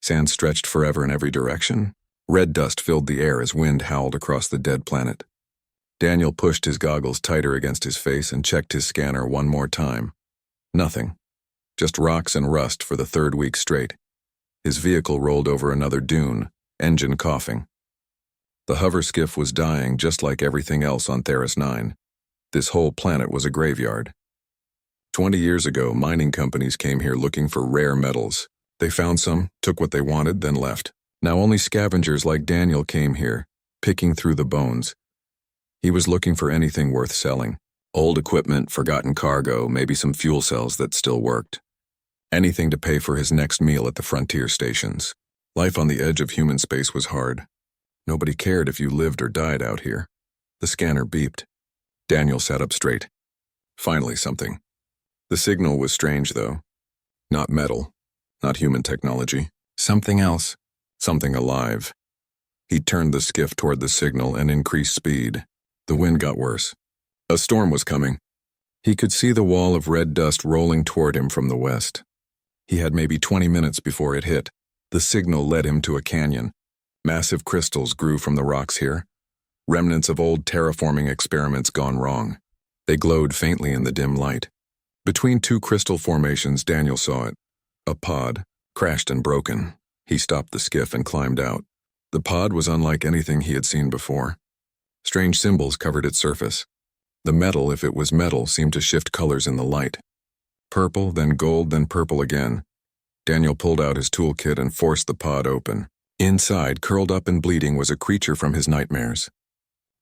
Sand stretched forever in every direction. Red dust filled the air as wind howled across the dead planet. Daniel pushed his goggles tighter against his face and checked his scanner one more time. Nothing. Just rocks and rust for the third week straight. His vehicle rolled over another dune, engine coughing. The hover skiff was dying just like everything else on Theris 9. This whole planet was a graveyard. 20 years ago, mining companies came here looking for rare metals. They found some, took what they wanted, then left. Now only scavengers like Daniel came here, picking through the bones. He was looking for anything worth selling. Old equipment, forgotten cargo, maybe some fuel cells that still worked. Anything to pay for his next meal at the frontier stations. Life on the edge of human space was hard. Nobody cared if you lived or died out here. The scanner beeped. Daniel sat up straight. Finally something. The signal was strange, though. Not metal, not human technology. Something else. Something alive. He turned the skiff toward the signal and increased speed. The wind got worse. A storm was coming. He could see the wall of red dust rolling toward him from the west. He had maybe 20 minutes before it hit. The signal led him to a canyon. Massive crystals grew from the rocks here. Remnants of old terraforming experiments gone wrong. They glowed faintly in the dim light. Between two crystal formations, Daniel saw it. A pod, crashed and broken. He stopped the skiff and climbed out. The pod was unlike anything he had seen before. Strange symbols covered its surface. The metal, if it was metal, seemed to shift colors in the light. Purple, then gold, then purple again. Daniel pulled out his toolkit and forced the pod open. Inside, curled up and bleeding, was a creature from his nightmares.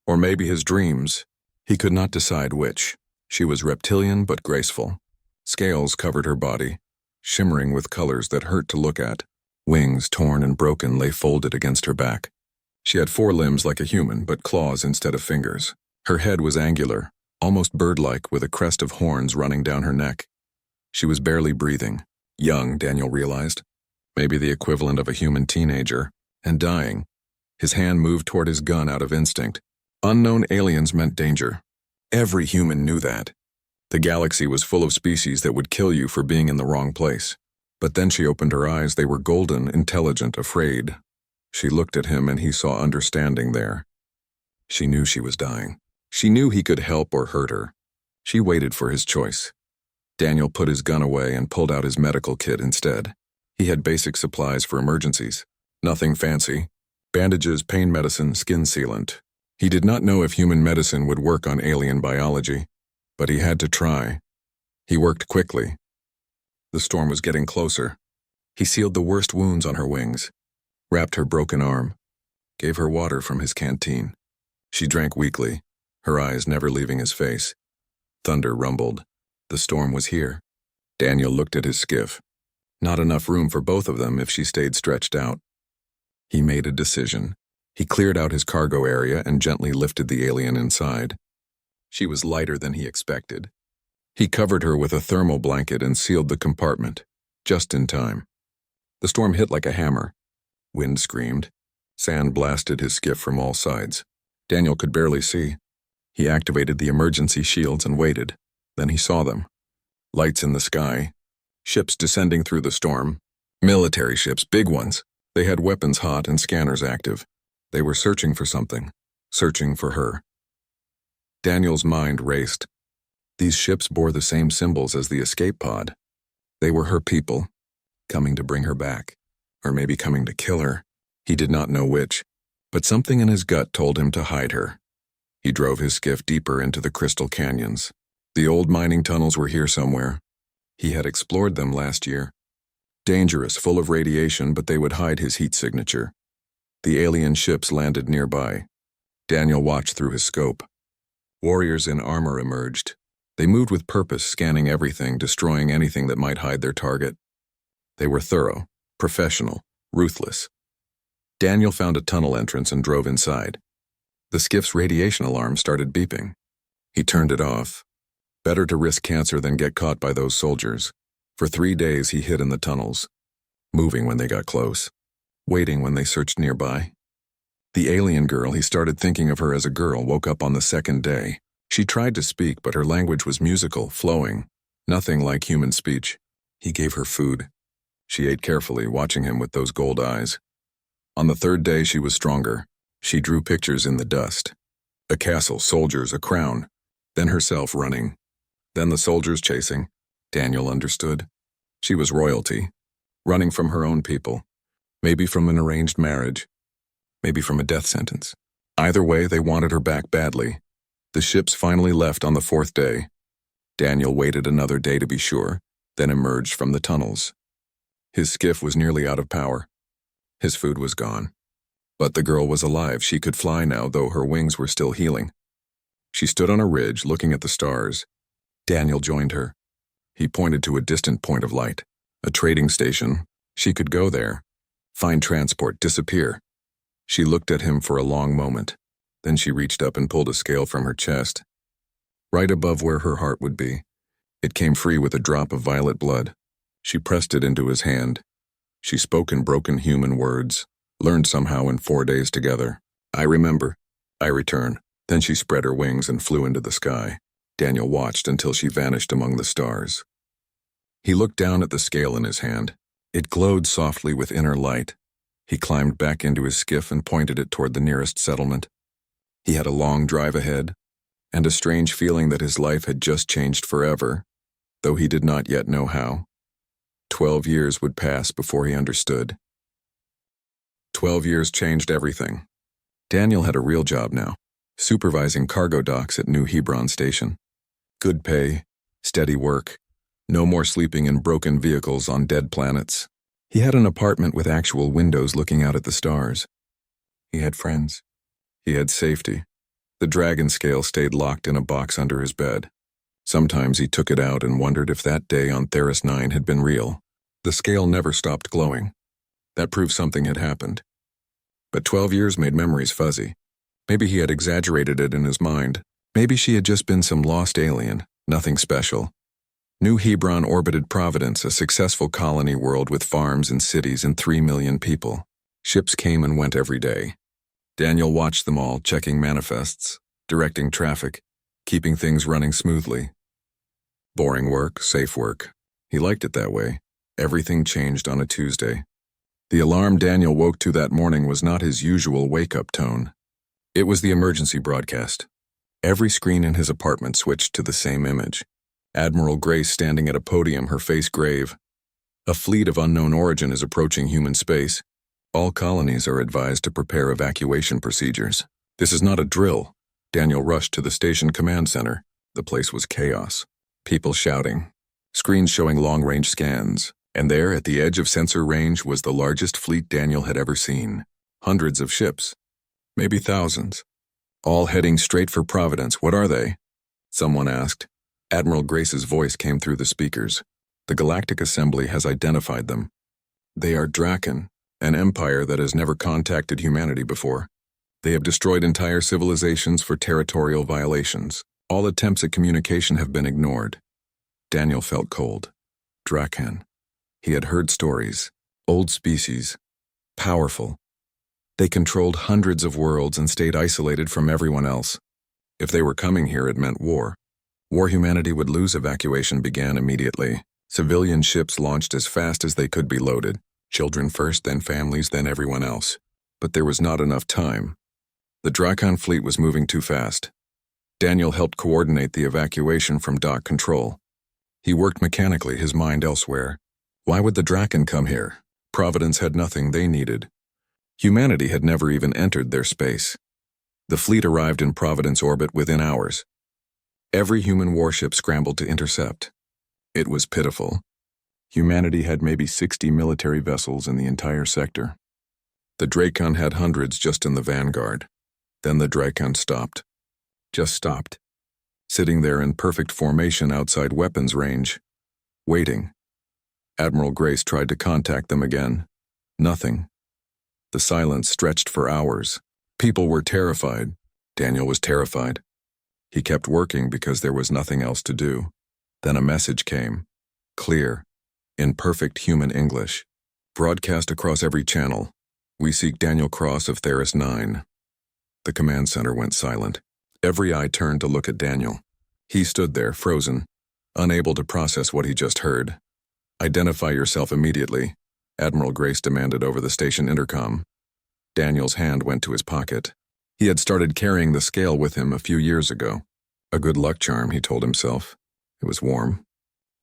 Or maybe his dreams. He could not decide which. She was reptilian but graceful. Scales covered her body, shimmering with colors that hurt to look at. Wings, torn and broken, lay folded against her back. She had 4 limbs like a human, but claws instead of fingers. Her head was angular, almost bird-like, with a crest of horns running down her neck. She was barely breathing. Young, Daniel realized. Maybe the equivalent of a human teenager. And dying. His hand moved toward his gun out of instinct. Unknown aliens meant danger. Every human knew that. The galaxy was full of species that would kill you for being in the wrong place. But then she opened her eyes. They were golden, intelligent, afraid. She looked at him and he saw understanding there. She knew she was dying. She knew he could help or hurt her. She waited for his choice. Daniel put his gun away and pulled out his medical kit instead. He had basic supplies for emergencies. Nothing fancy. Bandages, pain medicine, skin sealant. He did not know if human medicine would work on alien biology, but he had to try. He worked quickly. The storm was getting closer. He sealed the worst wounds on her wings, wrapped her broken arm, gave her water from his canteen. She drank weakly, her eyes never leaving his face. Thunder rumbled. The storm was here. Daniel looked at his skiff. Not enough room for both of them if she stayed stretched out. He made a decision. He cleared out his cargo area and gently lifted the alien inside. She was lighter than he expected. He covered her with a thermal blanket and sealed the compartment, just in time. The storm hit like a hammer. Wind screamed. Sand blasted his skiff from all sides. Daniel could barely see. He activated the emergency shields and waited. Then he saw them. Lights in the sky. Ships descending through the storm. Military ships, big ones. They had weapons hot and scanners active. They were searching for something. Searching for her. Daniel's mind raced. These ships bore the same symbols as the escape pod. They were her people, coming to bring her back. Or maybe coming to kill her. He did not know which. But something in his gut told him to hide her. He drove his skiff deeper into the crystal canyons. The old mining tunnels were here somewhere. He had explored them last year. Dangerous, full of radiation, but they would hide his heat signature. The alien ships landed nearby. Daniel watched through his scope. Warriors in armor emerged. They moved with purpose, scanning everything, destroying anything that might hide their target. They were thorough, professional, ruthless. Daniel found a tunnel entrance and drove inside. The skiff's radiation alarm started beeping. He turned it off. Better to risk cancer than get caught by those soldiers. For 3 days he hid in the tunnels, moving when they got close, waiting when they searched nearby. The alien girl, he started thinking of her as a girl, woke up on the 2nd day. She tried to speak, but her language was musical, flowing, nothing like human speech. He gave her food. She ate carefully, watching him with those gold eyes. On the third day, she was stronger. She drew pictures in the dust. A castle, soldiers, a crown. Then herself running. Then the soldiers chasing. Daniel understood. She was royalty. Running from her own people. Maybe from an arranged marriage. Maybe from a death sentence. Either way, they wanted her back badly. The ships finally left on the fourth day. Daniel waited another day to be sure, then emerged from the tunnels. His skiff was nearly out of power. His food was gone. But the girl was alive. She could fly now, though her wings were still healing. She stood on a ridge, looking at the stars. Daniel joined her. He pointed to a distant point of light. A trading station. She could go there. Find transport, disappear. She looked at him for a long moment. Then she reached up and pulled a scale from her chest. Right above where her heart would be. It came free with a drop of violet blood. She pressed it into his hand. She spoke in broken human words, learned somehow in 4 days together. I remember. I return. Then she spread her wings and flew into the sky. Daniel watched until she vanished among the stars. He looked down at the scale in his hand. It glowed softly with inner light. He climbed back into his skiff and pointed it toward the nearest settlement. He had a long drive ahead, and a strange feeling that his life had just changed forever, though he did not yet know how. 12 years would pass before he understood. 12 years changed everything. Daniel had a real job now, supervising cargo docks at New Hebron Station. Good pay, steady work, no more sleeping in broken vehicles on dead planets. He had an apartment with actual windows looking out at the stars. He had friends. He had safety. The dragon scale stayed locked in a box under his bed. Sometimes he took it out and wondered if that day on Theris 9 had been real. The scale never stopped glowing. That proved something had happened. But 12 years made memories fuzzy. Maybe he had exaggerated it in his mind. Maybe she had just been some lost alien, nothing special. New Hebron orbited Providence, a successful colony world with farms and cities and 3 million people. Ships came and went every day. Daniel watched them all, checking manifests, directing traffic, keeping things running smoothly. Boring work, safe work. He liked it that way. Everything changed on a Tuesday. The alarm Daniel woke to that morning was not his usual wake-up tone. It was the emergency broadcast. Every screen in his apartment switched to the same image. Admiral Grace standing at a podium, her face grave. A fleet of unknown origin is approaching human space. All colonies are advised to prepare evacuation procedures. This is not a drill. Daniel rushed to the station command center. The place was chaos. People shouting. Screens showing long-range scans. And there, at the edge of sensor range, was the largest fleet Daniel had ever seen. Hundreds of ships. Maybe thousands. All heading straight for Providence. What are they? Someone asked. Admiral Grace's voice came through the speakers. The Galactic Assembly has identified them. They are Draken, an empire that has never contacted humanity before. They have destroyed entire civilizations for territorial violations. All attempts at communication have been ignored. Daniel felt cold. Draken. He had heard stories. Old species. Powerful. They controlled hundreds of worlds and stayed isolated from everyone else. If they were coming here, it meant war. War humanity would lose. Evacuation began immediately. Civilian ships launched as fast as they could be loaded. Children first, then families, then everyone else. But there was not enough time. The Drakon fleet was moving too fast. Daniel helped coordinate the evacuation from dock control. He worked mechanically, his mind elsewhere. Why would the Drakon come here? Providence had nothing they needed. Humanity had never even entered their space. The fleet arrived in Providence orbit within hours. Every human warship scrambled to intercept. It was pitiful. Humanity had maybe 60 military vessels in the entire sector. The Drakon had hundreds just in the vanguard. Then the Drakon stopped. Just stopped. Sitting there in perfect formation outside weapons range. Waiting. Admiral Grace tried to contact them again. Nothing. The silence stretched for hours. People were terrified. Daniel was terrified. He kept working because there was nothing else to do. Then a message came. Clear. In perfect human English. Broadcast across every channel. We seek Daniel Cross of Theris 9. The command center went silent. Every eye turned to look at Daniel. He stood there, frozen, unable to process what he just heard. Identify yourself immediately, Admiral Grace demanded over the station intercom. Daniel's hand went to his pocket. He had started carrying the scale with him a few years ago. A good luck charm, he told himself. It was warm.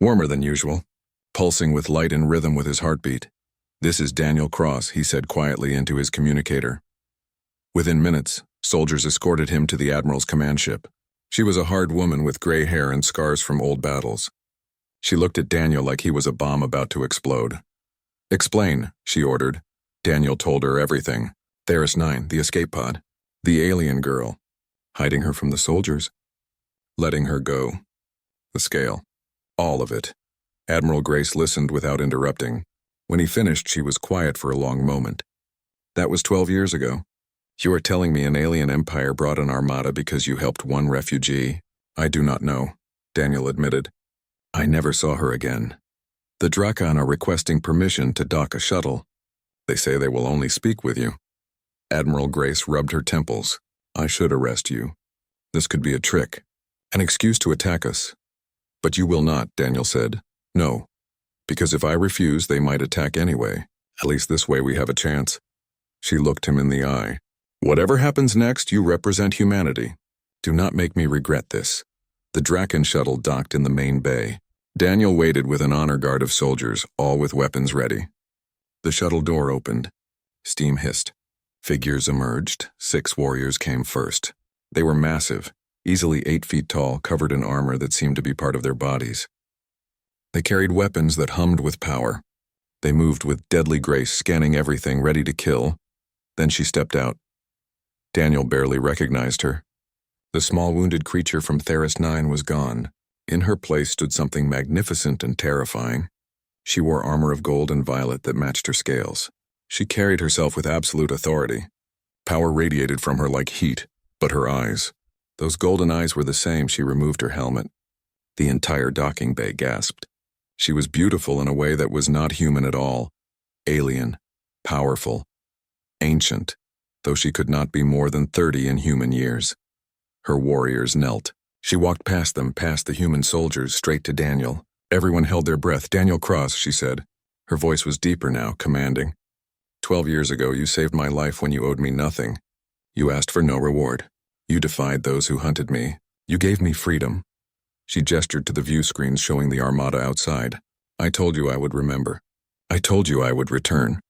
Warmer than usual, pulsing with light and rhythm with his heartbeat. "This is Daniel Cross," he said quietly into his communicator. Within minutes, soldiers escorted him to the Admiral's command ship. She was a hard woman with gray hair and scars from old battles. She looked at Daniel like he was a bomb about to explode. "Explain," she ordered. Daniel told her everything. Theris 9, the escape pod. The alien girl. Hiding her from the soldiers. Letting her go. The scale. All of it. Admiral Grace listened without interrupting. When he finished, she was quiet for a long moment. "That was 12 years ago. You are telling me an alien empire brought an armada because you helped one refugee?" "I do not know," Daniel admitted. "I never saw her again. The Drakon are requesting permission to dock a shuttle. They say they will only speak with you." Admiral Grace rubbed her temples. "I should arrest you. This could be a trick. An excuse to attack us." "But you will not," Daniel said. "No. Because if I refuse, they might attack anyway. At least this way we have a chance." She looked him in the eye. "Whatever happens next, you represent humanity. Do not make me regret this." The Drakon shuttle docked in the main bay. Daniel waited with an honor guard of soldiers, all with weapons ready. The shuttle door opened. Steam hissed. Figures emerged. 6 warriors came first. They were massive, easily 8 feet tall, covered in armor that seemed to be part of their bodies. They carried weapons that hummed with power. They moved with deadly grace, scanning everything, ready to kill. Then she stepped out. Daniel barely recognized her. The small wounded creature from Theris 9 was gone. In her place stood something magnificent and terrifying. She wore armor of gold and violet that matched her scales. She carried herself with absolute authority. Power radiated from her like heat, but her eyes. Those golden eyes were the same. She removed her helmet. The entire docking bay gasped. She was beautiful in a way that was not human at all. Alien, powerful, ancient, though she could not be more than 30 in human years. Her warriors knelt. She walked past them, past the human soldiers, straight to Daniel. Everyone held their breath. "Daniel Cross," she said. Her voice was deeper now, commanding. 12 years ago, you saved my life when you owed me nothing. You asked for no reward. You defied those who hunted me. You gave me freedom." She gestured to the view screens showing the Armada outside. "I told you I would remember. I told you I would return."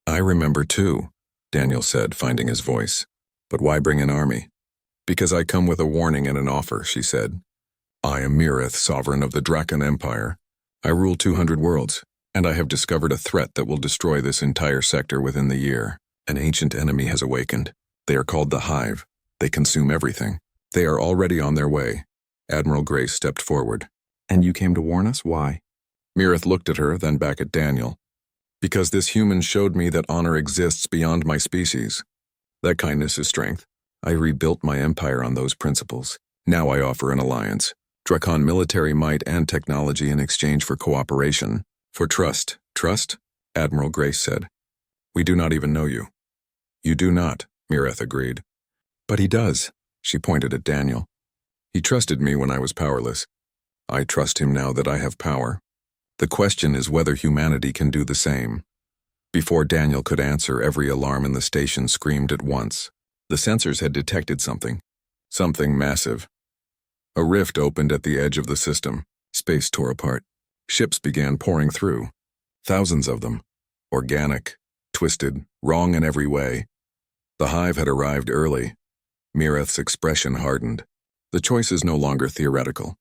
"I remember too," Daniel said, finding his voice. "But why bring an army?" "Because I come with a warning and an offer," she said. "I am Mireth, sovereign of the Drakon Empire. I rule 200 worlds, and I have discovered a threat that will destroy this entire sector within the year. An ancient enemy has awakened. They are called the Hive. They consume everything. They are already on their way." Admiral Grace stepped forward. "And you came to warn us? Why?" Mireth looked at her, then back at Daniel. "Because this human showed me that honor exists beyond my species. That kindness is strength. I rebuilt my empire on those principles. Now I offer an alliance. Drakon military might and technology in exchange for cooperation. For trust." "Trust?" Admiral Grace said. "We do not even know you." "You do not," Mireth agreed. "But he does," she pointed at Daniel. "He trusted me when I was powerless. I trust him now that I have power. The question is whether humanity can do the same." Before Daniel could answer, every alarm in the station screamed at once. The sensors had detected something. Something massive. A rift opened at the edge of the system. Space tore apart. Ships began pouring through. Thousands of them. Organic, twisted, wrong in every way. The Hive had arrived early. Mireth's expression hardened. The choice is no longer theoretical.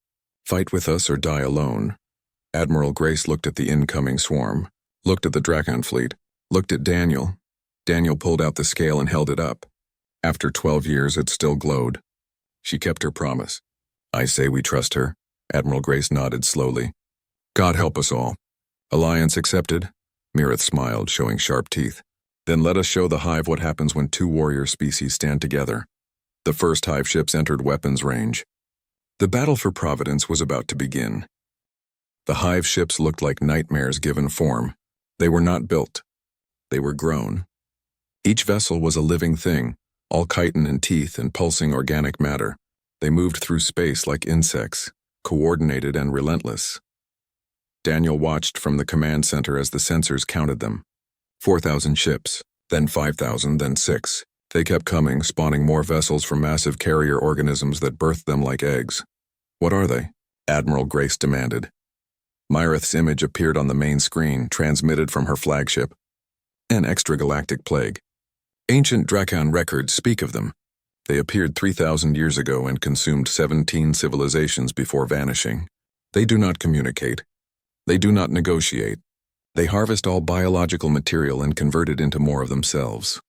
Fight with us or die alone. Admiral Grace looked at the incoming swarm, looked at the Drakon fleet, looked at Daniel. Daniel pulled out the scale and held it up. After 12 years, it still glowed. She kept her promise. "I say we trust her." Admiral Grace nodded slowly. "God help us all." "Alliance accepted?" Mireth smiled, showing sharp teeth. "Then let us show the Hive what happens when 2 warrior species stand together." The first Hive ships entered weapons range. The battle for Providence was about to begin. The Hive ships looked like nightmares given form. They were not built. They were grown. Each vessel was a living thing, all chitin and teeth and pulsing organic matter. They moved through space like insects, coordinated and relentless. Daniel watched from the command center as the sensors counted them. 4,000 ships, then 5,000, then 6. They kept coming, spawning more vessels from massive carrier organisms that birthed them like eggs. What are they? Admiral Grace demanded. Myrith's image appeared on the main screen, transmitted from her flagship. An extragalactic plague. Ancient Drakon records speak of them. They appeared 3,000 years ago and consumed 17 civilizations before vanishing. They do not communicate. They do not negotiate. They harvest all biological material and convert it into more of themselves.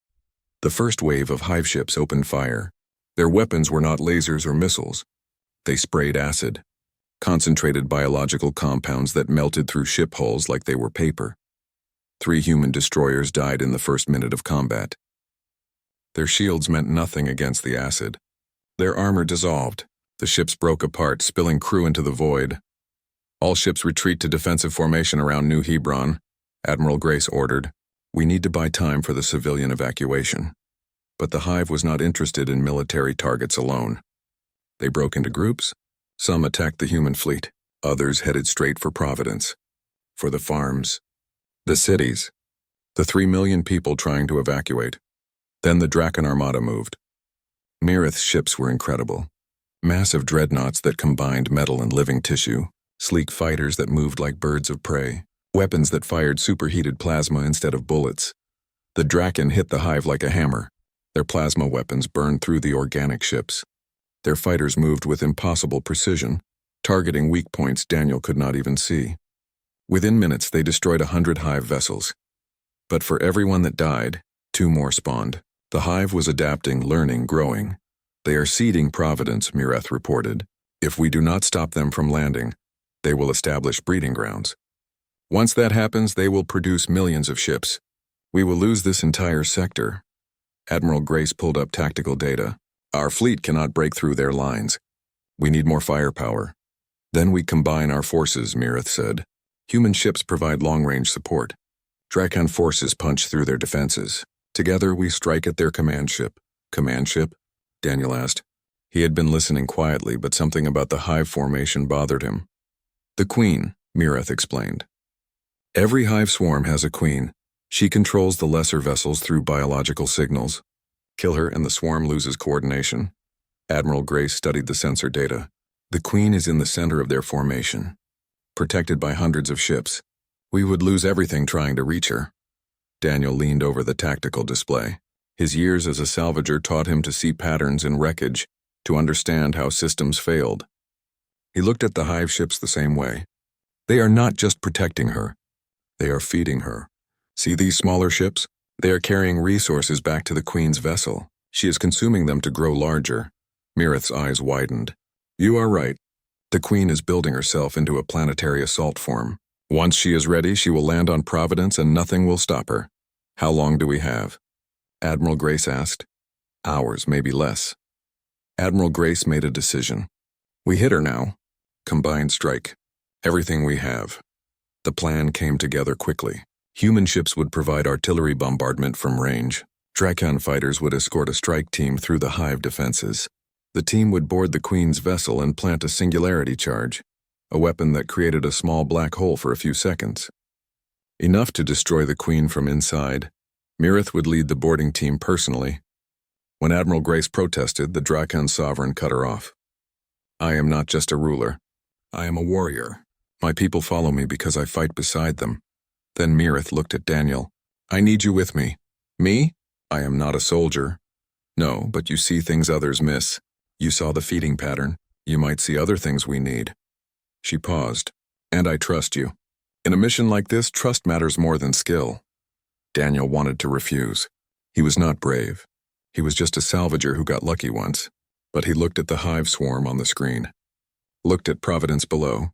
The first wave of hive ships opened fire. Their weapons were not lasers or missiles. They sprayed acid, concentrated biological compounds that melted through ship hulls like they were paper. 3 human destroyers died in the first minute of combat. Their shields meant nothing against the acid. Their armor dissolved. The ships broke apart, spilling crew into the void. All ships retreat to defensive formation around New Hebron, Admiral Grace ordered. We need to buy time for the civilian evacuation. But the Hive was not interested in military targets alone. They broke into groups. Some attacked the human fleet. Others headed straight for Providence. For the farms. The cities. The 3 million people trying to evacuate. Then the Drakon Armada moved. Myrith's ships were incredible. Massive dreadnoughts that combined metal and living tissue. Sleek fighters that moved like birds of prey. Weapons that fired superheated plasma instead of bullets. The Drakon hit the Hive like a hammer. Their plasma weapons burned through the organic ships. Their fighters moved with impossible precision, targeting weak points Daniel could not even see. Within minutes, they destroyed 100 Hive vessels. But for everyone that died, 2 more spawned. The Hive was adapting, learning, growing. They are seeding Providence, Myrith reported. If we do not stop them from landing, they will establish breeding grounds. Once that happens, they will produce millions of ships. We will lose this entire sector. Admiral Grace pulled up tactical data. Our fleet cannot break through their lines. We need more firepower. Then we combine our forces, Myrith said. Human ships provide long-range support. Drakon forces punch through their defenses. Together we strike at their command ship. Command ship? Daniel asked. He had been listening quietly, but something about the Hive formation bothered him. The Queen, Myrith explained. Every Hive swarm has a queen. She controls the lesser vessels through biological signals. Kill her and the swarm loses coordination. Admiral Grace studied the sensor data. The queen is in the center of their formation, protected by hundreds of ships. We would lose everything trying to reach her. Daniel leaned over the tactical display. His years as a salvager taught him to see patterns in wreckage, to understand how systems failed. He looked at the Hive ships the same way. They are not just protecting her. They are feeding her. See these smaller ships? They are carrying resources back to the Queen's vessel. She is consuming them to grow larger. Myrith's eyes widened. You are right. The Queen is building herself into a planetary assault form. Once she is ready, she will land on Providence and nothing will stop her. How long do we have? Admiral Grace asked. Hours, maybe less. Admiral Grace made a decision. We hit her now. Combined strike. Everything we have. The plan came together quickly. Human ships would provide artillery bombardment from range. Drakon fighters would escort a strike team through the Hive defenses. The team would board the Queen's vessel and plant a singularity charge, a weapon that created a small black hole for a few seconds. Enough to destroy the Queen from inside. Myrith would lead the boarding team personally. When Admiral Grace protested, the Drakon sovereign cut her off. I am not just a ruler. I am a warrior. My people follow me because I fight beside them. Then Myrith looked at Daniel. I need you with me. Me? I am not a soldier. No, but you see things others miss. You saw the feeding pattern. You might see other things we need. She paused. And I trust you. In a mission like this, trust matters more than skill. Daniel wanted to refuse. He was not brave. He was just a salvager who got lucky once. But he looked at the Hive swarm on the screen. Looked at Providence below.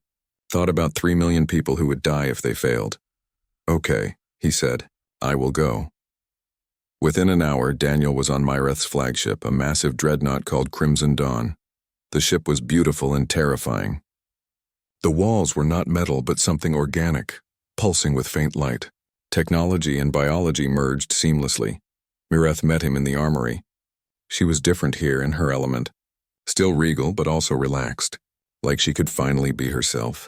Thought about 3 million people who would die if they failed. Okay, he said. I will go. Within an hour, Daniel was on Myrith's flagship, a massive dreadnought called Crimson Dawn. The ship was beautiful and terrifying. The walls were not metal but something organic, pulsing with faint light. Technology and biology merged seamlessly. Myrith met him in the armory. She was different here in her element. Still regal but also relaxed, like she could finally be herself.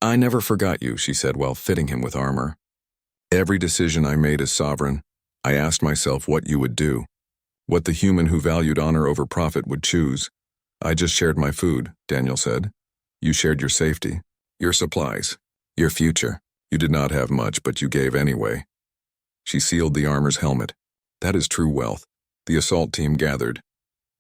I never forgot you, she said while fitting him with armor. Every decision I made as sovereign, I asked myself what you would do, what the human who valued honor over profit would choose. I just shared my food, Daniel said. You shared your safety, your supplies, your future. You did not have much, but you gave anyway. She sealed the armor's helmet. That is true wealth. The assault team gathered.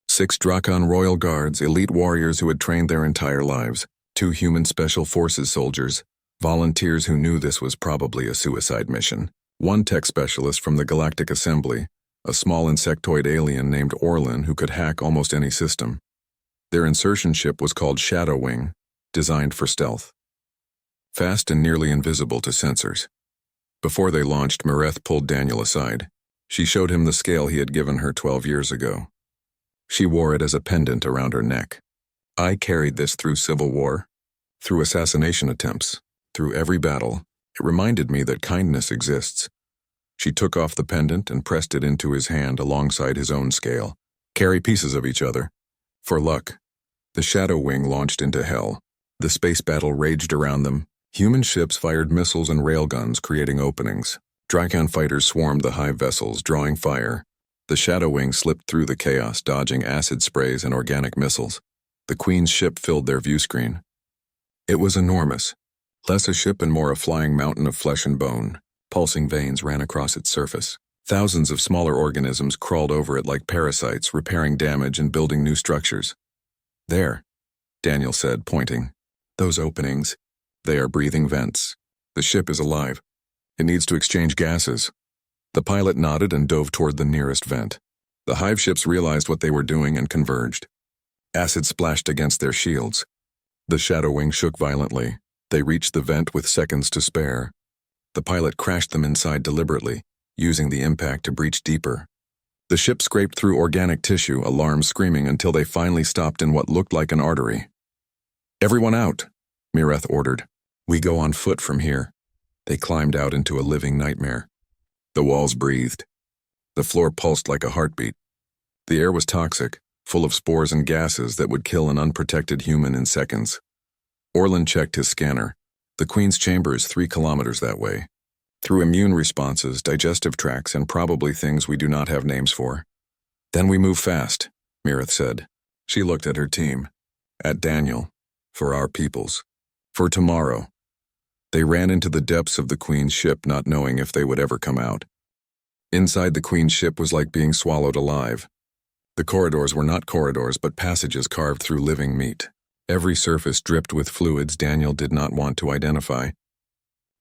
6 Drakon Royal Guards, elite warriors who had trained their entire lives, 2 human special forces soldiers, volunteers who knew this was probably a suicide mission, 1 tech specialist from the Galactic Assembly, a small insectoid alien named Orlin who could hack almost any system. Their insertion ship was called Shadow Wing, designed for stealth. Fast and nearly invisible to sensors. Before they launched, Mireth pulled Daniel aside. She showed him the scale he had given her 12 years ago. She wore it as a pendant around her neck. I carried this through civil war, through assassination attempts, through every battle. It reminded me that kindness exists. She took off the pendant and pressed it into his hand alongside his own scale. Carry pieces of each other. For luck. The Shadow Wing launched into hell. The space battle raged around them. Human ships fired missiles and railguns, creating openings. Drakon fighters swarmed the hive vessels, drawing fire. The Shadow Wing slipped through the chaos, dodging acid sprays and organic missiles. The Queen's ship filled their view screen. It was enormous. Less a ship and more a flying mountain of flesh and bone. Pulsing veins ran across its surface. Thousands of smaller organisms crawled over it like parasites, repairing damage and building new structures. There, Daniel said, pointing. Those openings. They are breathing vents. The ship is alive. It needs to exchange gases. The pilot nodded and dove toward the nearest vent. The hive ships realized what they were doing and converged. Acid splashed against their shields. The Shadow Wing shook violently. They reached the vent with seconds to spare. The pilot crashed them inside deliberately, using the impact to breach deeper. The ship scraped through organic tissue, alarms screaming until they finally stopped in what looked like an artery. Everyone out, Mireth ordered. We go on foot from here. They climbed out into a living nightmare. The walls breathed. The floor pulsed like a heartbeat. The air was toxic, full of spores and gases that would kill an unprotected human in seconds. Orlin checked his scanner. The Queen's chamber is 3 kilometers that way. Through immune responses, digestive tracts, and probably things we do not have names for. Then we move fast, Mireth said. She looked at her team. At Daniel. For our peoples. For tomorrow. They ran into the depths of the Queen's ship, not knowing if they would ever come out. Inside the Queen's ship was like being swallowed alive. The corridors were not corridors, but passages carved through living meat. Every surface dripped with fluids Daniel did not want to identify.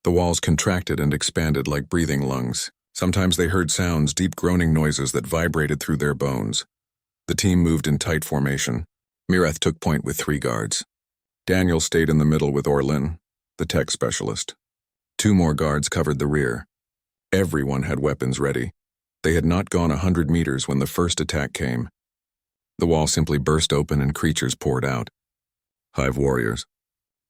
The walls contracted and expanded like breathing lungs. Sometimes they heard sounds, deep groaning noises that vibrated through their bones. The team moved in tight formation. Mireth took point with 3 guards. Daniel stayed in the middle with Orlin, the tech specialist. 2 more guards covered the rear. Everyone had weapons ready. They had not gone 100 meters when the first attack came. The wall simply burst open and creatures poured out. Hive warriors.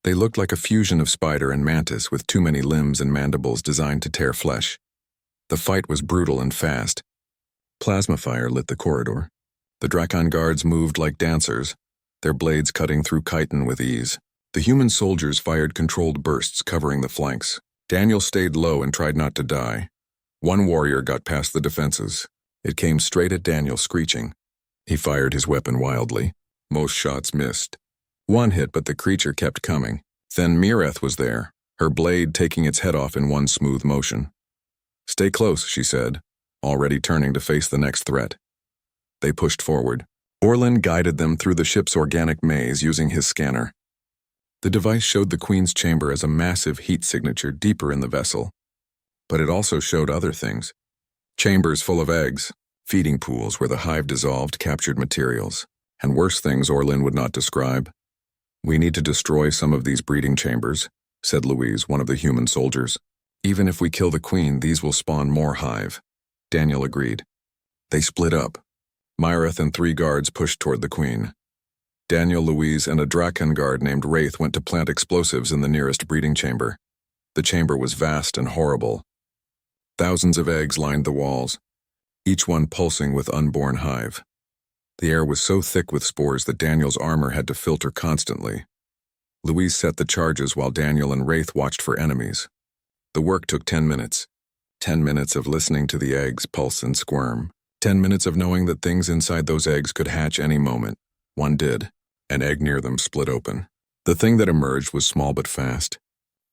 They looked like a fusion of spider and mantis with too many limbs and mandibles designed to tear flesh. The fight was brutal and fast. Plasma fire lit the corridor. The Drakon guards moved like dancers, their blades cutting through chitin with ease. The human soldiers fired controlled bursts covering the flanks. Daniel stayed low and tried not to die. One warrior got past the defenses. It came straight at Daniel, screeching. He fired his weapon wildly. Most shots missed. One hit, but the creature kept coming. Then Mireth was there, her blade taking its head off in one smooth motion. Stay close, she said, already turning to face the next threat. They pushed forward. Orlin guided them through the ship's organic maze using his scanner. The device showed the Queen's chamber as a massive heat signature deeper in the vessel. But it also showed other things. Chambers full of eggs, feeding pools where the hive dissolved captured materials, and worse things Orlin would not describe. We need to destroy some of these breeding chambers, said Louise, one of the human soldiers. Even if we kill the Queen, these will spawn more hive. Daniel agreed. They split up. Mireth and 3 guards pushed toward the Queen. Daniel, Louise, and a Drakon guard named Wraith went to plant explosives in the nearest breeding chamber. The chamber was vast and horrible. Thousands of eggs lined the walls, each one pulsing with unborn hive. The air was so thick with spores that Daniel's armor had to filter constantly. Louise set the charges while Daniel and Wraith watched for enemies. The work took 10 minutes. 10 minutes of listening to the eggs pulse and squirm. 10 minutes of knowing that things inside those eggs could hatch any moment. One did. An egg near them split open. The thing that emerged was small but fast.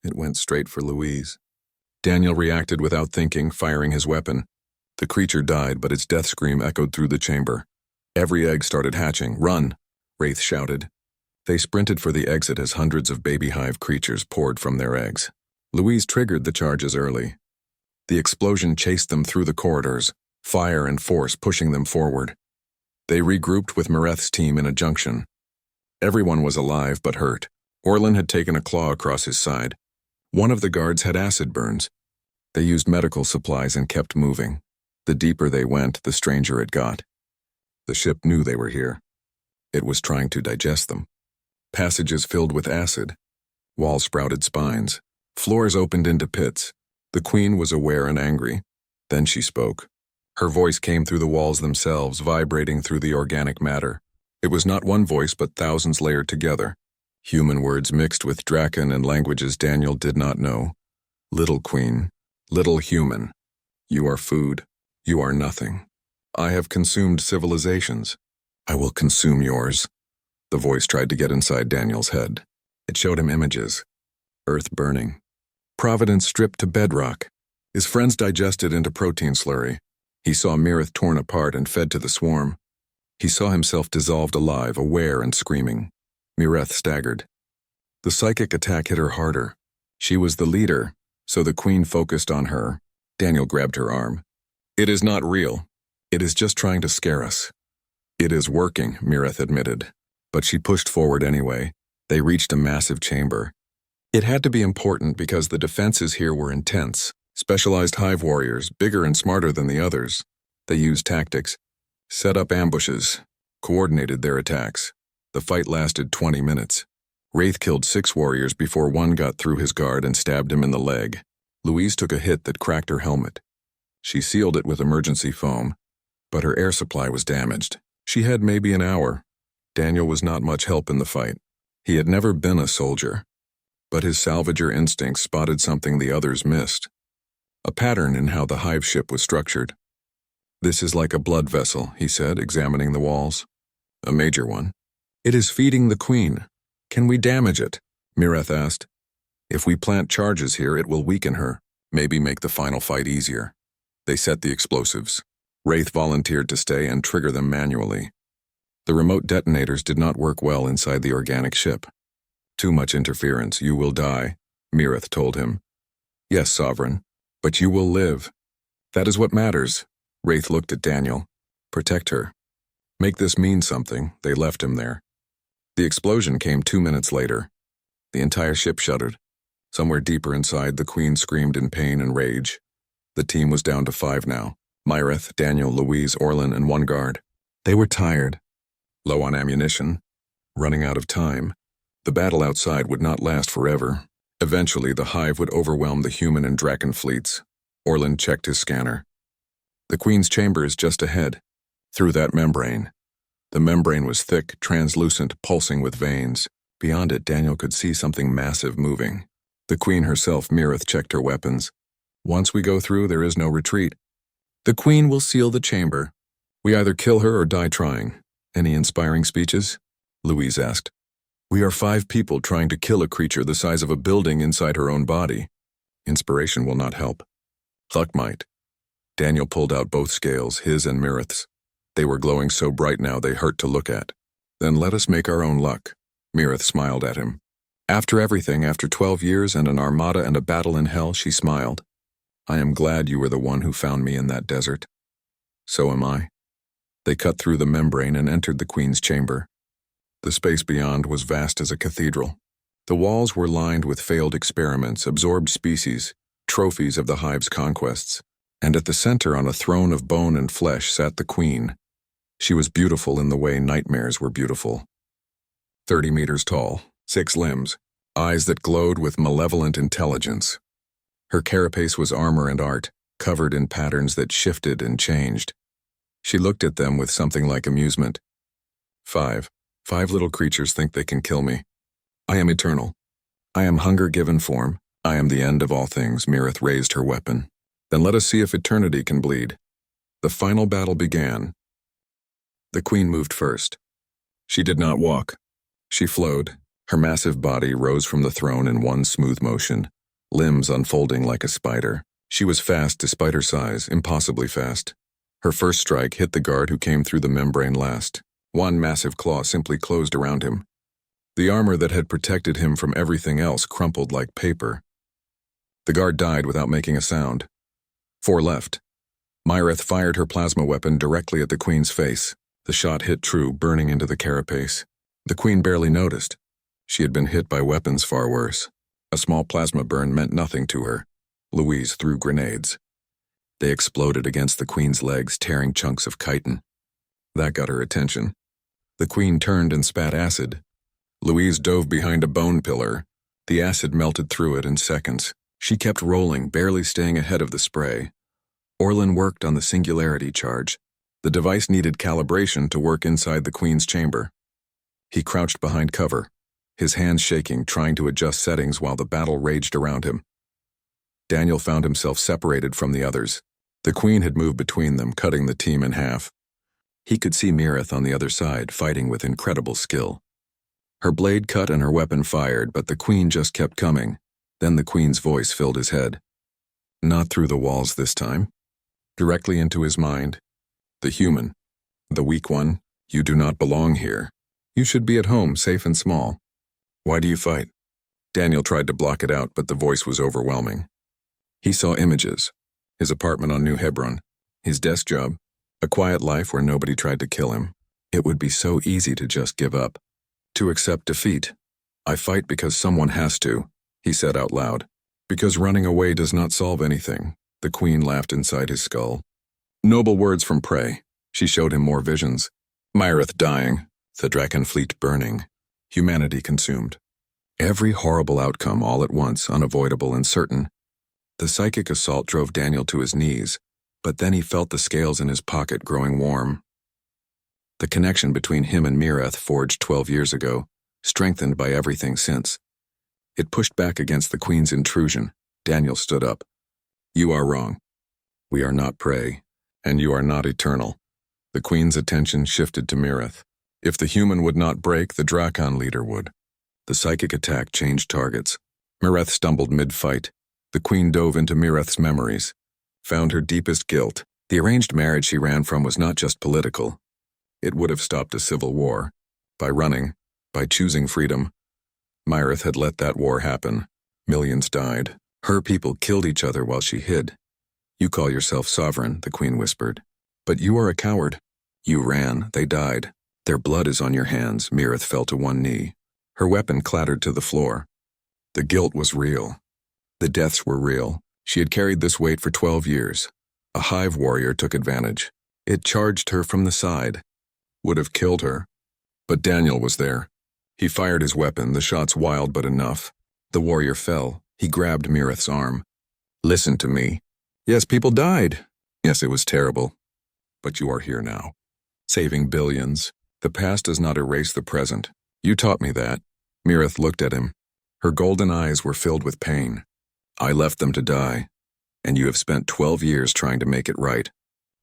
It went straight for Louise. Daniel reacted without thinking, firing his weapon. The creature died, but its death scream echoed through the chamber. Every egg started hatching. "Run!" Wraith shouted. They sprinted for the exit as hundreds of baby hive creatures poured from their eggs. Louise triggered the charges early. The explosion chased them through the corridors, fire and force pushing them forward. They regrouped with Mareth's team in a junction. Everyone was alive but hurt. Orlin had taken a claw across his side. One of the guards had acid burns. They used medical supplies and kept moving. The deeper they went, the stranger it got. The ship knew they were here. It was trying to digest them. Passages filled with acid. Walls sprouted spines. Floors opened into pits. The Queen was aware and angry. Then she spoke. Her voice came through the walls themselves, vibrating through the organic matter. It was not one voice, but thousands layered together. Human words mixed with Draken and languages Daniel did not know. "Little Queen, little human, you are food. You are nothing. I have consumed civilizations. I will consume yours." The voice tried to get inside Daniel's head. It showed him images. Earth burning. Providence stripped to bedrock. His friends digested into protein slurry. He saw Mirith torn apart and fed to the swarm. He saw himself dissolved alive, aware and screaming. Mirith staggered. The psychic attack hit her harder. She was the leader, so the Queen focused on her. Daniel grabbed her arm. "It is not real. It is just trying to scare us." "It is working," Mirith admitted. But she pushed forward anyway. They reached a massive chamber. It had to be important because the defenses here were intense. Specialized hive warriors, bigger and smarter than the others. They used tactics, set up ambushes, coordinated their attacks. The fight lasted 20 minutes. Wraith killed 6 warriors before one got through his guard and stabbed him in the leg. Louise took a hit that cracked her helmet. She sealed it with emergency foam, but her air supply was damaged. She had maybe an hour. Daniel was not much help in the fight. He had never been a soldier, but his salvager instincts spotted something the others missed. A pattern in how the hive ship was structured. "This is like a blood vessel," he said, examining the walls. "A major one. It is feeding the Queen. Can we damage it?" Mirith asked. "If we plant charges here, it will weaken her, maybe make the final fight easier." They set the explosives. Wraith volunteered to stay and trigger them manually. The remote detonators did not work well inside the organic ship. "Too much interference, you will die," Mirith told him. "Yes, Sovereign, but you will live. That is what matters." Wraith looked at Daniel. "Protect her. Make this mean something." They left him there. The explosion came 2 minutes later. The entire ship shuddered. Somewhere deeper inside, the Queen screamed in pain and rage. The team was down to 5 now. Mirith, Daniel, Louise, Orlin, and 1 guard. They were tired. Low on ammunition. Running out of time. The battle outside would not last forever. Eventually, the hive would overwhelm the human and Draken fleets. Orlin checked his scanner. The Queen's chamber is just ahead. Through that membrane. The membrane was thick, translucent, pulsing with veins. Beyond it, Daniel could see something massive moving. The Queen herself, Mirith, checked her weapons. "Once we go through, there is no retreat. The Queen will seal the chamber. We either kill her or die trying." "Any inspiring speeches?" Louise asked. "We are 5 people trying to kill a creature the size of a building inside her own body. Inspiration will not help. Luck might." Daniel pulled out both scales, his and Mirith's. They were glowing so bright now they hurt to look at. "Then let us make our own luck." Mirith smiled at him. After everything, after 12 years and an armada and a battle in hell, she smiled. "I am glad you were the one who found me in that desert." "So am I." They cut through the membrane and entered the Queen's chamber. The space beyond was vast as a cathedral. The walls were lined with failed experiments, absorbed species, trophies of the hive's conquests. And at the center, on a throne of bone and flesh, sat the Queen. She was beautiful in the way nightmares were beautiful. 30 meters tall, 6 limbs, eyes that glowed with malevolent intelligence. Her carapace was armor and art, covered in patterns that shifted and changed. She looked at them with something like amusement. Five little creatures think they can kill me. I am eternal. I am hunger given form. I am the end of all things. Mirith raised her weapon. Then let us see if eternity can bleed. The final battle began. The queen moved first. She did not walk. She flowed. Her massive body rose from the throne in one smooth motion, limbs unfolding like a spider. She was fast despite her size, impossibly fast. Her first strike hit the guard who came through the membrane last. One massive claw simply closed around him. The armor that had protected him from everything else crumpled like paper. The guard died without making a sound. 4 left. Mirith fired her plasma weapon directly at the queen's face. The shot hit true, burning into the carapace. The queen barely noticed. She had been hit by weapons far worse. A small plasma burn meant nothing to her. Louise threw grenades. They exploded against the queen's legs, tearing chunks of chitin. That got her attention. The queen turned and spat acid. Louise dove behind a bone pillar. The acid melted through it in seconds. She kept rolling, barely staying ahead of the spray. Orlin worked on the singularity charge. The device needed calibration to work inside the queen's chamber. He crouched behind cover, his hands shaking, trying to adjust settings while the battle raged around him. Daniel found himself separated from the others. The queen had moved between them, cutting the team in half. He could see Mirith on the other side, fighting with incredible skill. Her blade cut and her weapon fired, but the queen just kept coming. Then the queen's voice filled his head. Not through the walls this time. Directly into his mind. The human. The weak one. You do not belong here. You should be at home, safe and small. Why do you fight? Daniel tried to block it out, but the voice was overwhelming. He saw images. His apartment on New Hebron. His desk job. A quiet life where nobody tried to kill him. It would be so easy to just give up. To accept defeat. I fight because someone has to, he said out loud. Because running away does not solve anything. The queen laughed inside his skull. Noble words from prey. She showed him more visions. Mirith dying. The Draken fleet burning. Humanity consumed. Every horrible outcome all at once, unavoidable and certain. The psychic assault drove Daniel to his knees, but then he felt the scales in his pocket growing warm. The connection between him and Mirith, forged 12 years ago, strengthened by everything since. It pushed back against the queen's intrusion. Daniel stood up. You are wrong. We are not prey, and you are not eternal. The queen's attention shifted to Mirith. If the human would not break, the Drakon leader would. The psychic attack changed targets. Mirith stumbled mid-fight. The queen dove into Mirith's memories, found her deepest guilt. The arranged marriage she ran from was not just political. It would have stopped a civil war. By running, by choosing freedom. Mirith had let that war happen. Millions died. Her people killed each other while she hid. You call yourself sovereign, the queen whispered. But you are a coward. You ran, they died. Their blood is on your hands. Mirith fell to one knee. Her weapon clattered to the floor. The guilt was real. The deaths were real. She had carried this weight for 12 years. A hive warrior took advantage. It charged her from the side. Would have killed her. But Daniel was there. He fired his weapon, the shots wild but enough. The warrior fell. He grabbed Mirith's arm. Listen to me. Yes, people died. Yes, it was terrible. But you are here now. Saving billions. The past does not erase the present. You taught me that. Mirith looked at him. Her golden eyes were filled with pain. I left them to die, and you have spent 12 years trying to make it right.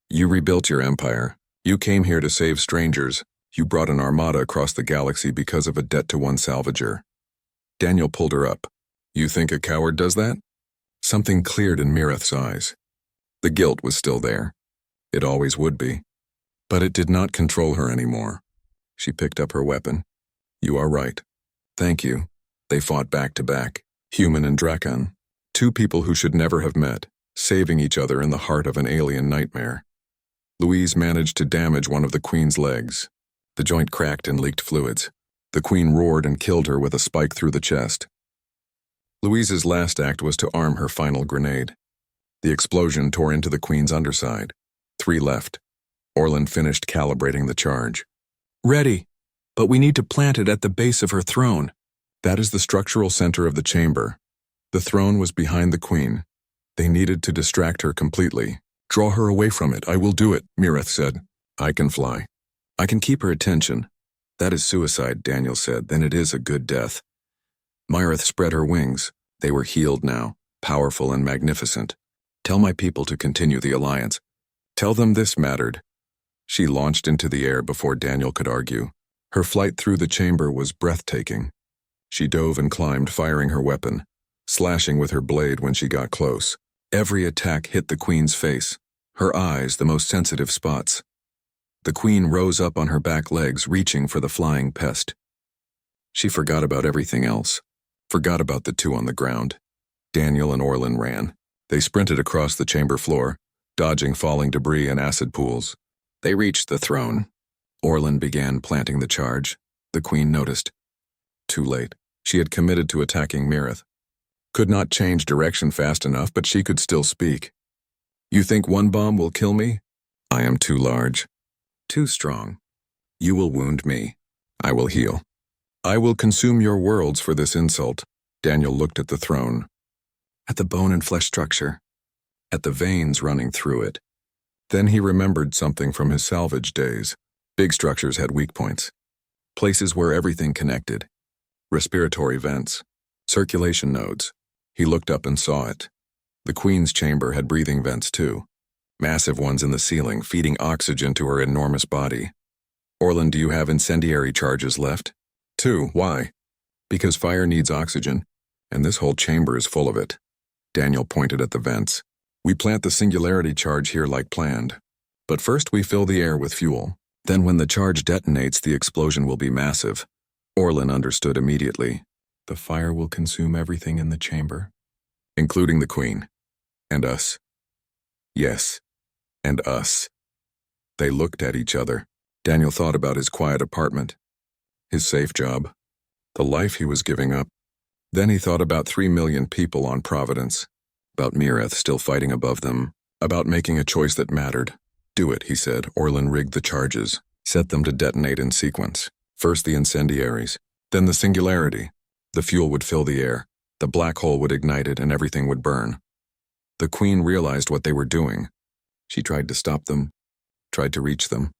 You rebuilt your empire. You came here to save strangers. You brought an armada across the galaxy because of a debt to one salvager. Daniel pulled her up. You think a coward does that? Something cleared in Mirith's eyes. The guilt was still there. It always would be. But it did not control her anymore. She picked up her weapon. You are right. Thank you. They fought back to back, human and Drakon. 2 people who should never have met, saving each other in the heart of an alien nightmare. Louise managed to damage one of the queen's legs. The joint cracked and leaked fluids. The queen roared and killed her with a spike through the chest. Louise's last act was to arm her final grenade. The explosion tore into the queen's underside. 3 left. Orlin finished calibrating the charge. Ready, but we need to plant it at the base of her throne. That is the structural center of the chamber. The throne was behind the queen. They needed to distract her completely. Draw her away from it. I will do it, Mirith said. I can fly. I can keep her attention. That is suicide, Daniel said. Then it is a good death. Myrith spread her wings. They were healed now, powerful and magnificent. Tell my people to continue the alliance. Tell them this mattered. She launched into the air before Daniel could argue. Her flight through the chamber was breathtaking. She dove and climbed, firing her weapon, slashing with her blade when she got close. Every attack hit the Queen's face, her eyes the most sensitive spots. The Queen rose up on her back legs, reaching for the flying pest. She forgot about everything else, forgot about the two on the ground. Daniel and Orlin ran. They sprinted across the chamber floor, dodging falling debris and acid pools. They reached the throne. Orlin began planting the charge. The Queen noticed. Too late. She had committed to attacking Myrith. Could not change direction fast enough, but she could still speak. You think one bomb will kill me? I am too large. Too strong. You will wound me. I will heal. I will consume your worlds for this insult. Daniel looked at the throne. At the bone and flesh structure. At the veins running through it. Then he remembered something from his salvage days. Big structures had weak points. Places where everything connected. Respiratory vents. Circulation nodes. He looked up and saw it. The Queen's chamber had breathing vents too. Massive ones in the ceiling, feeding oxygen to her enormous body. Orlin, do you have incendiary charges left? 2. Why? Because fire needs oxygen, and this whole chamber is full of it. Daniel pointed at the vents. We plant the singularity charge here like planned. But first we fill the air with fuel. Then when the charge detonates, the explosion will be massive. Orlin understood immediately. The fire will consume everything in the chamber, including the Queen. And us. Yes, and us. They looked at each other. Daniel thought about his quiet apartment, his safe job, the life he was giving up. Then he thought about 3 million people on Providence, about Myrith still fighting above them, about making a choice that mattered. Do it, he said. Orlin rigged the charges, set them to detonate in sequence. First the incendiaries, then the singularity. The fuel would fill the air, the black hole would ignite it, and everything would burn. The Queen realized what they were doing. She tried to stop them, tried to reach them.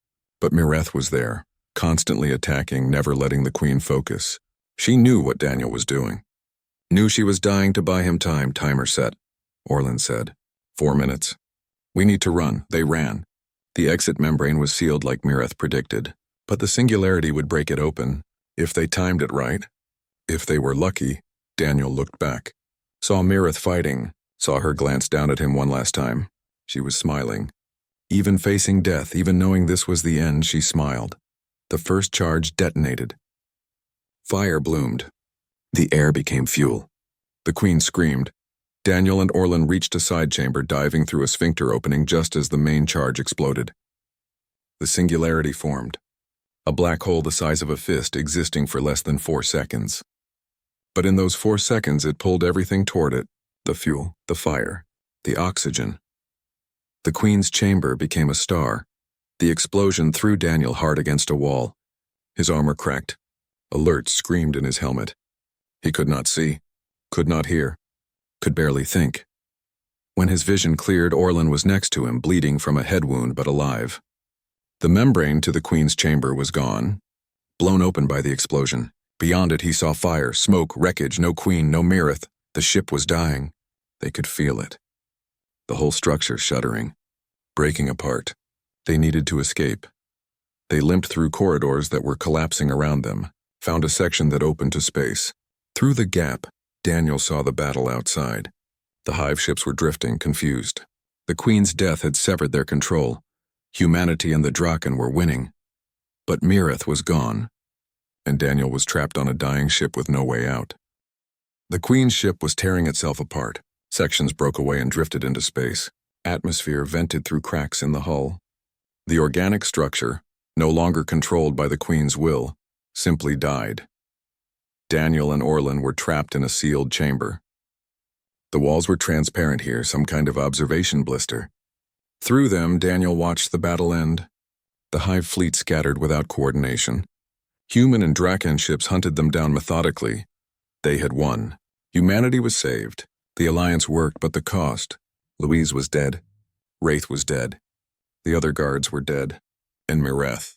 But Myrith was there, constantly attacking, never letting the Queen focus. She knew what Daniel was doing. Knew she was dying to buy him time. Timer set. Orlin said. 4 minutes. We need to run. They ran. The exit membrane was sealed like Myrith predicted. But the singularity would break it open, if they timed it right. If they were lucky. Daniel looked back. Saw Myrith fighting. Saw her glance down at him one last time. She was smiling. Even facing death, even knowing this was the end, she smiled. The first charge detonated. Fire bloomed. The air became fuel. The Queen screamed. Daniel and Orlin reached a side chamber, diving through a sphincter opening just as the main charge exploded. The singularity formed. A black hole the size of a fist, existing for less than 4 seconds. But in those 4 seconds, it pulled everything toward it. The fuel, the fire, the oxygen. The Queen's chamber became a star. The explosion threw Daniel hard against a wall. His armor cracked. Alert screamed in his helmet. He could not see, could not hear, could barely think. When his vision cleared, Orlin was next to him, bleeding from a head wound but alive. The membrane to the Queen's chamber was gone, blown open by the explosion. Beyond it he saw fire, smoke, wreckage, no Queen, no Myrith. The ship was dying. They could feel it. The whole structure shuddering, breaking apart. They needed to escape. They limped through corridors that were collapsing around them, found a section that opened to space. Through the gap, Daniel saw the battle outside. The hive ships were drifting, confused. The Queen's death had severed their control. Humanity and the Draken were winning. But Myrith was gone, and Daniel was trapped on a dying ship with no way out. The Queen's ship was tearing itself apart. Sections broke away and drifted into space. Atmosphere vented through cracks in the hull. The organic structure, no longer controlled by the Queen's will, simply died. Daniel and Orlin were trapped in a sealed chamber. The walls were transparent here, some kind of observation blister. Through them, Daniel watched the battle end. The hive fleet scattered without coordination. Human and Draken ships hunted them down methodically. They had won. Humanity was saved. The alliance worked, but the cost. Louise was dead. Wraith was dead. The other guards were dead. And Myrith,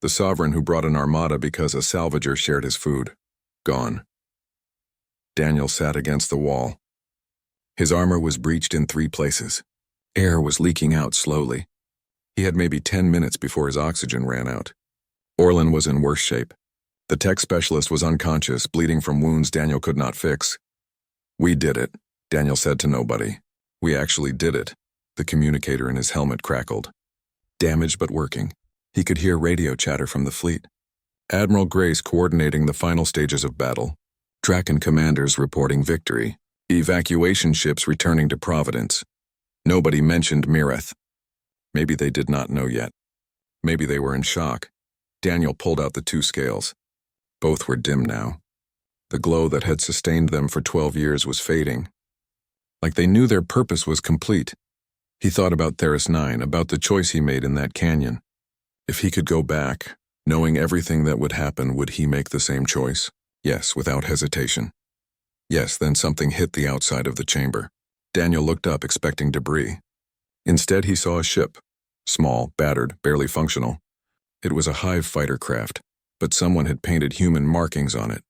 the sovereign who brought an armada because a salvager shared his food, gone. Daniel sat against the wall. His armor was breached in 3 places. Air was leaking out slowly. He had maybe 10 minutes before his oxygen ran out. Orlin was in worse shape. The tech specialist was unconscious, bleeding from wounds Daniel could not fix. "We did it," Daniel said to nobody. "We actually did it." The communicator in his helmet crackled. Damaged but working. He could hear radio chatter from the fleet. Admiral Grace coordinating the final stages of battle. Draken commanders reporting victory. Evacuation ships returning to Providence. Nobody mentioned Mireth. Maybe they did not know yet. Maybe they were in shock. Daniel pulled out the 2 scales. Both were dim now. The glow that had sustained them for 12 years was fading. Like they knew their purpose was complete. He thought about Theris 9, about the choice he made in that canyon. If he could go back, knowing everything that would happen, would he make the same choice? Yes, without hesitation. Yes, then something hit the outside of the chamber. Daniel looked up, expecting debris. Instead, he saw a ship. Small, battered, barely functional. It was a Hive fighter craft, but someone had painted human markings on it.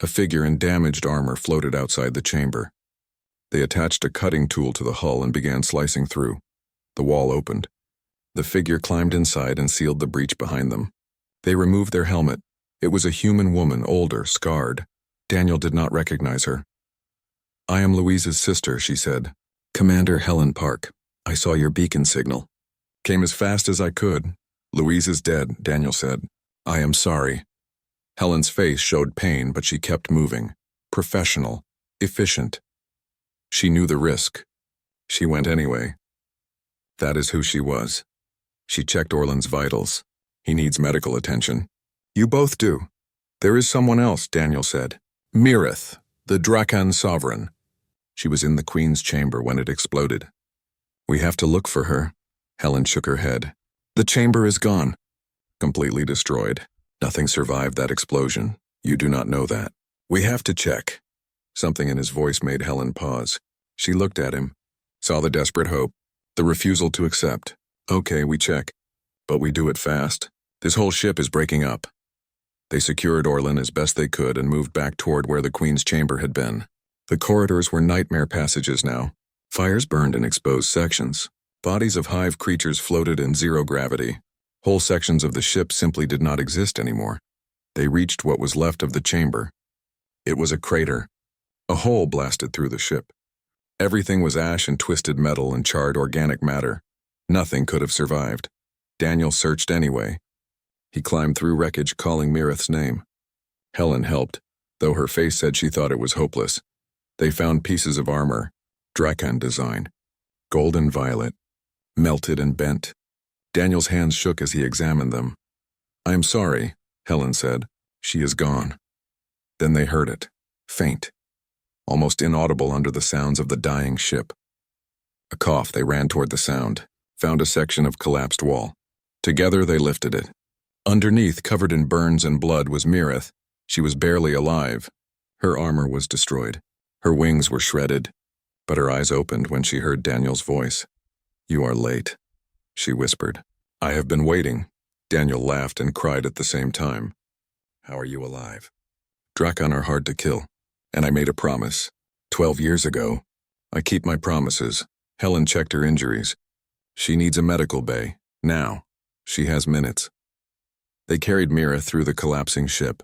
A figure in damaged armor floated outside the chamber. They attached a cutting tool to the hull and began slicing through. The wall opened. The figure climbed inside and sealed the breach behind them. They removed their helmet. It was a human woman, older, scarred. Daniel did not recognize her. "I am Louise's sister," she said. "Commander Helen Park. I saw your beacon signal. Came as fast as I could. Louise is dead," Daniel said. "I am sorry." Helen's face showed pain, but she kept moving. Professional. Efficient. She knew the risk. She went anyway. That is who she was. She checked Orlin's vitals. "He needs medical attention." "You both do." "There is someone else," Daniel said. "Mireth, the Drakan Sovereign." She was in the Queen's chamber when it exploded. "We have to look for her." Helen shook her head. "The chamber is gone." "Completely destroyed. Nothing survived that explosion. You do not know that." "We have to check." Something in his voice made Helen pause. She looked at him, saw the desperate hope, the refusal to accept. "Okay, we check. But we do it fast. This whole ship is breaking up." They secured Orlin as best they could and moved back toward where the Queen's chamber had been. The corridors were nightmare passages now. Fires burned in exposed sections. Bodies of Hive creatures floated in zero gravity. Whole sections of the ship simply did not exist anymore. They reached what was left of the chamber. It was a crater. A hole blasted through the ship. Everything was ash and twisted metal and charred organic matter. Nothing could have survived. Daniel searched anyway. He climbed through wreckage, calling Mireth's name. Helen helped, though her face said she thought it was hopeless. They found pieces of armor, Drakan design, golden violet, melted and bent. Daniel's hands shook as he examined them. "I am sorry," Helen said. "She is gone." Then they heard it, faint, almost inaudible under the sounds of the dying ship. A cough, they ran toward the sound, found a section of collapsed wall. Together they lifted it. Underneath, covered in burns and blood, was Mireth. She was barely alive. Her armor was destroyed. Her wings were shredded, but her eyes opened when she heard Daniel's voice. "You are late," she whispered. "I have been waiting." Daniel laughed and cried at the same time. "How are you alive?" "Drakan are hard to kill, and I made a promise. 12 years ago. I keep my promises." Helen checked her injuries. "She needs a medical bay. Now. She has minutes." They carried Mira through the collapsing ship.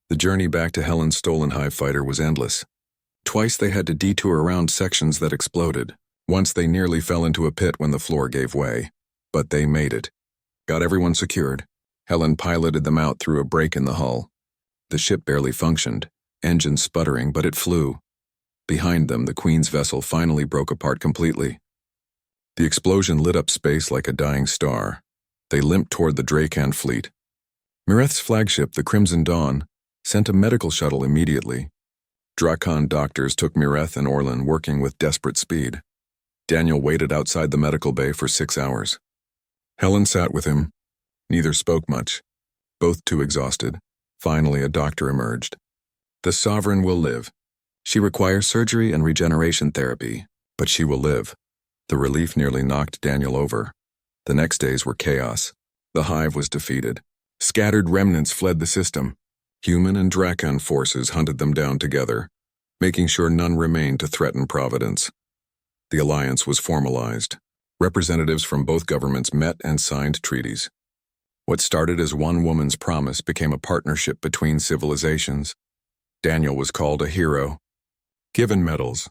The journey back to Helen's stolen Hive fighter was endless. Twice they had to detour around sections that exploded. Once they nearly fell into a pit when the floor gave way. But they made it. Got everyone secured. Helen piloted them out through a break in the hull. The ship barely functioned, engines sputtering, but it flew. Behind them, the Queen's vessel finally broke apart completely. The explosion lit up space like a dying star. They limped toward the Drakan fleet. Mireth's flagship, the Crimson Dawn, sent a medical shuttle immediately. Drakan doctors took Mireth and Orlin, working with desperate speed. Daniel waited outside the medical bay for 6 hours. Helen sat with him. Neither spoke much. Both too exhausted. Finally, a doctor emerged. "The Sovereign will live. She requires surgery and regeneration therapy, but she will live." The relief nearly knocked Daniel over. The next days were chaos. The Hive was defeated. Scattered remnants fled the system. Human and Drakan forces hunted them down together. making sure none remained to threaten Providence. The alliance was formalized. Representatives from both governments met and signed treaties. What started as one woman's promise became a partnership between civilizations. Daniel was called a hero, given medals,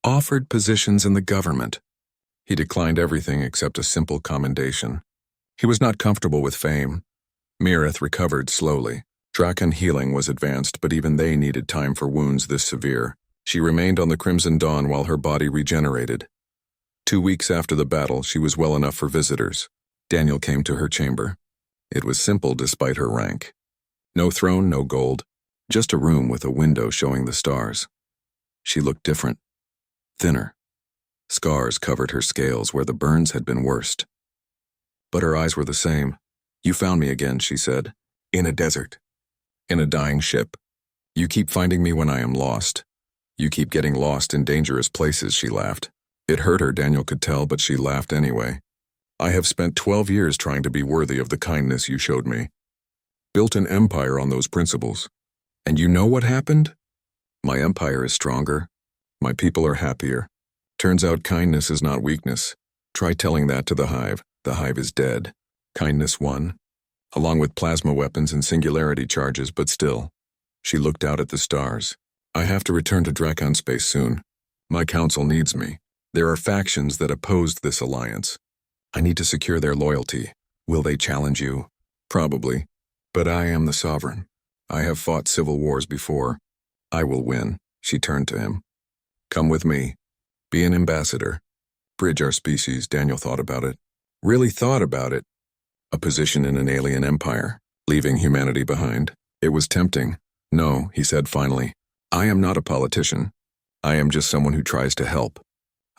offered positions in the government. He declined everything except a simple commendation. He was not comfortable with fame. Mirith recovered slowly. Draken healing was advanced, but even they needed time for wounds this severe. She remained on the Crimson Dawn while her body regenerated. 2 weeks after the battle, she was well enough for visitors. Daniel came to her chamber. It was simple despite her rank. No throne, no gold, just a room with a window showing the stars. She looked different, thinner. Scars covered her scales where the burns had been worst. But her eyes were the same. "You found me again," she said. "In a desert. In a dying ship. You keep finding me when I am lost. You keep getting lost in dangerous places," she laughed. It hurt her, Daniel could tell, but she laughed anyway. "I have spent 12 years trying to be worthy of the kindness you showed me. Built an empire on those principles. And you know what happened? My empire is stronger. My people are happier. Turns out kindness is not weakness. Try telling that to the Hive. The Hive is dead. Kindness won. Along with plasma weapons and singularity charges, but still." She looked out at the stars. "I have to return to Drakon space soon. My council needs me. There are factions that opposed this alliance. I need to secure their loyalty. Will they challenge you? Probably. But I am the sovereign. I have fought civil wars before. I will win." She turned to him. "Come with me. Be an ambassador. Bridge our species." Daniel thought about it. Really thought about it. A position in an alien empire, leaving humanity behind. It was tempting. "No," he said finally. "I am not a politician. I am just someone who tries to help.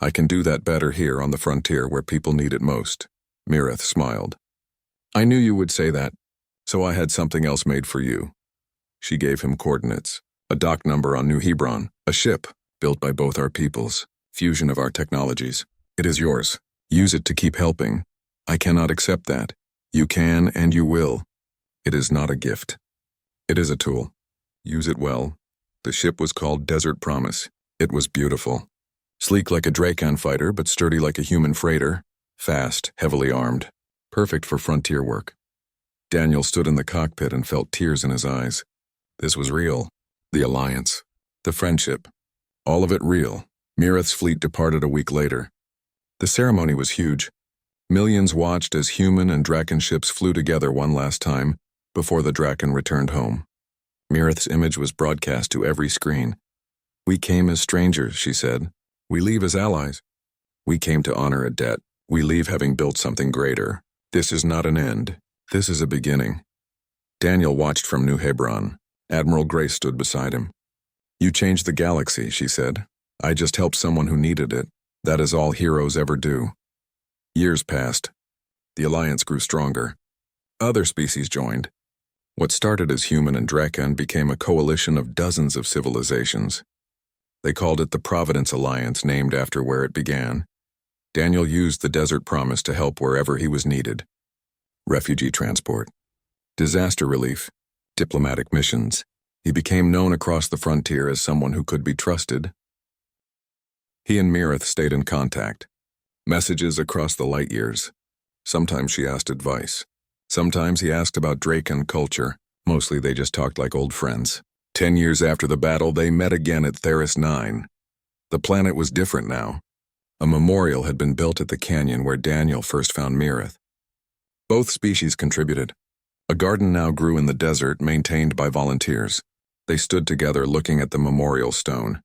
I can do that better here on the frontier where people need it most." Mirith smiled. "I knew you would say that, so I had something else made for you." She gave him coordinates. "A dock number on New Hebron, a ship built by both our peoples, fusion of our technologies. It is yours. Use it to keep helping. I cannot accept that. You can and you will. It is not a gift. It is a tool. Use it well." The ship was called Desert Promise. It was beautiful. Sleek like a Drakon fighter, but sturdy like a human freighter. Fast, heavily armed. Perfect for frontier work. Daniel stood in the cockpit and felt tears in his eyes. This was real. The alliance. The friendship. All of it real. Mirith's fleet departed a week later. The ceremony was huge. Millions watched as human and Drakon ships flew together one last time before the Drakon returned home. Mirith's image was broadcast to every screen. "We came as strangers," she said. "We leave as allies. We came to honor a debt. We leave having built something greater. This is not an end. This is a beginning." Daniel watched from New Hebron. Admiral Grace stood beside him. "You changed the galaxy," she said. "I just helped someone who needed it. That is all heroes ever do." Years passed. The alliance grew stronger. Other species joined. What started as human and Drakon became a coalition of dozens of civilizations. They called it the Providence Alliance, named after where it began. Daniel used the Desert Promise to help wherever he was needed. Refugee transport, disaster relief, diplomatic missions. He became known across the frontier as someone who could be trusted. He and Mirith stayed in contact. Messages across the light years. Sometimes she asked advice. Sometimes he asked about Drakon culture. Mostly they just talked like old friends. 10 years after the battle, they met again at Theris 9. The planet was different now. A memorial had been built at the canyon where Daniel first found Mirith. Both species contributed. A garden now grew in the desert, maintained by volunteers. They stood together looking at the memorial stone.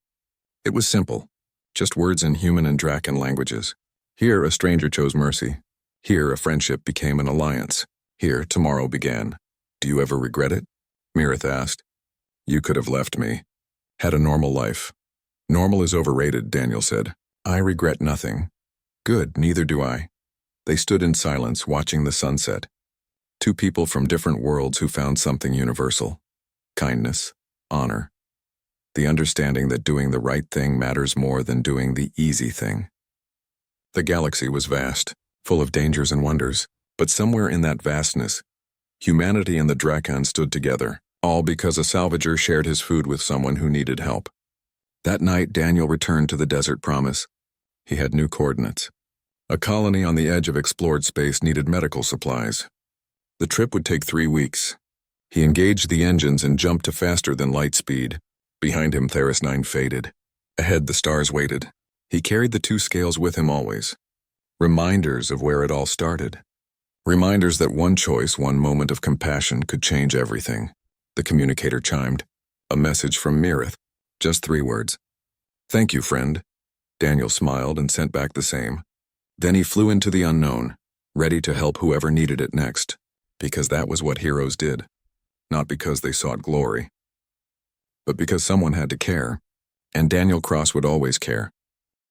It was simple, just words in human and Drakon languages. Here, a stranger chose mercy. Here, a friendship became an alliance. Here, tomorrow began. "Do you ever regret it?" Mirith asked. "You could have left me. Had a normal life." "Normal is overrated," Daniel said. "I regret nothing." "Good, neither do I." They stood in silence, watching the sunset. Two people from different worlds who found something universal. Kindness, honor. The understanding that doing the right thing matters more than doing the easy thing. The galaxy was vast, full of dangers and wonders, but somewhere in that vastness, humanity and the Drakon stood together, all because a salvager shared his food with someone who needed help. That night, Daniel returned to the Desert Promise. He had new coordinates. A colony on the edge of explored space needed medical supplies. The trip would take 3 weeks. He engaged the engines and jumped to faster than light speed. Behind him, Theris 9 faded. Ahead, the stars waited. He carried the 2 scales with him always. Reminders of where it all started. Reminders that one choice, one moment of compassion could change everything. The communicator chimed. A message from Mirith. Just 3 words. "Thank you, friend." Daniel smiled and sent back the same. Then he flew into the unknown, ready to help whoever needed it next, because that was what heroes did. Not because they sought glory, but because someone had to care, and Daniel Cross would always care.